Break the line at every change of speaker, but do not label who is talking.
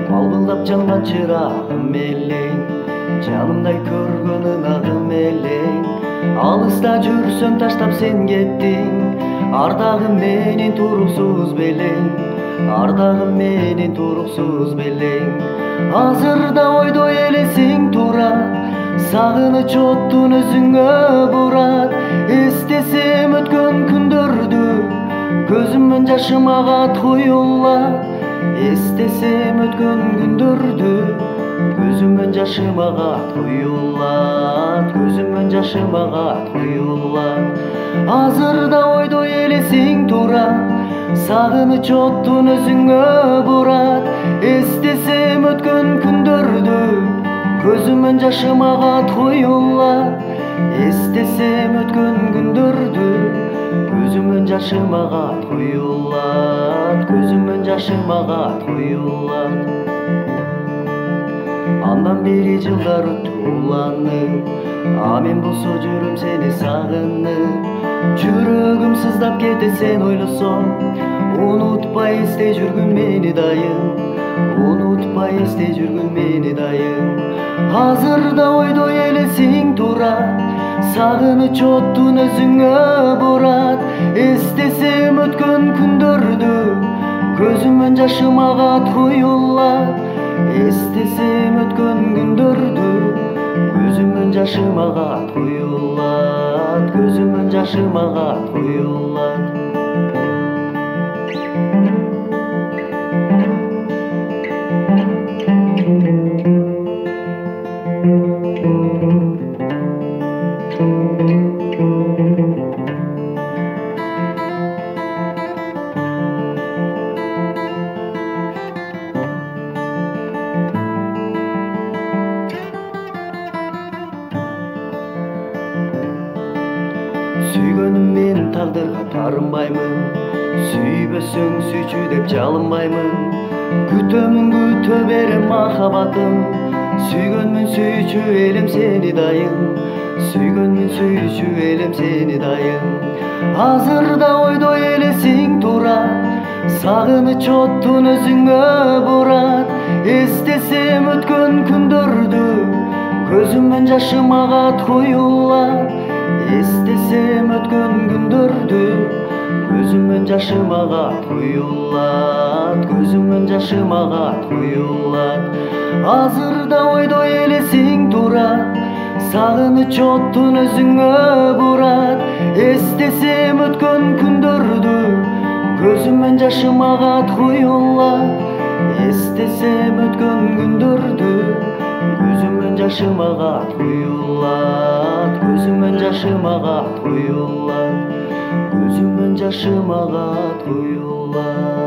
Балбылдап жанган чырагым элең, жанымдай көргөнүн агым элең. Алыста жүрсөм таштап сен кеттиң, ардагым менин туруксуз белең, ардагым менин туруксуз белең. Азырда ойдой элесиң турат, сагыныч оттун өзүңө бурат. Эстесем өткөн күндөрдү, көзүмдөн жашым агат куюлат. Эстесем өткөн күндөрдү, көзүмдөн жашым агат куюлат, көзүмдөн жашым агат куюлат. Азырда ойдой элесиң турат, сагыныч оттун өзүңө бурат. Эстесем өткөн күндөрдү, көзүмдөн жашым агат куюлат. Эстесем өткөн күндөрдү, көзүмдөн жашым агат куюлат, көзүмдөн жашым агат куюлат. Андан бери жылдар өттү уланып, а мен болсо жүрөм сени сагынып. Жүрөгүм сыздап кетет сен ойлосом, унутпай эстей жүргүн мени дайым, унутпай эстей жүргүн мени дайым. Азырда ойдой элесиң турат, сагыныч оттун өзүңө бурат. Эстесем өткөн күндөрдү, көзүмдөн жашым агат куюлат. Эстесем өткөн күндөрдү, көзүмдөн жашым агат куюлат, көзүмдөн жашым агат куюлат. Сүйгөнүм мен тагдырга тарынбаймын, сүйбөсөң сүйчү деп жалынбаймын. Күтөмүн күтө берем махабатым, сүйгөнмүн сүйчү элем сени дайым, сүйгөнмүн сүйчү элем сени дайым. Азырда ойдой элесиң турат, сагыныч оттун өзүңө бурат. Эстесем өткөн күндөрдү, көзүмдөн жашым агат куюлат. Эстесем өткөн күндөрдү, көзүмдөн жашым агат куюлат, көзүмдөн жашым агат куюлат. Азырда ойдой элесиң турат, сагыныч оттун өзүңө бурат. Эстесем өткөн күндөрдү, көзүмдөн жашым агат куюлат. Эстесем өткөн күндөрдү, көзүмдөн жашым агат куюлат, көзүмдөн жашым агат куюлат, көзүмдөн жашым агат куюлат.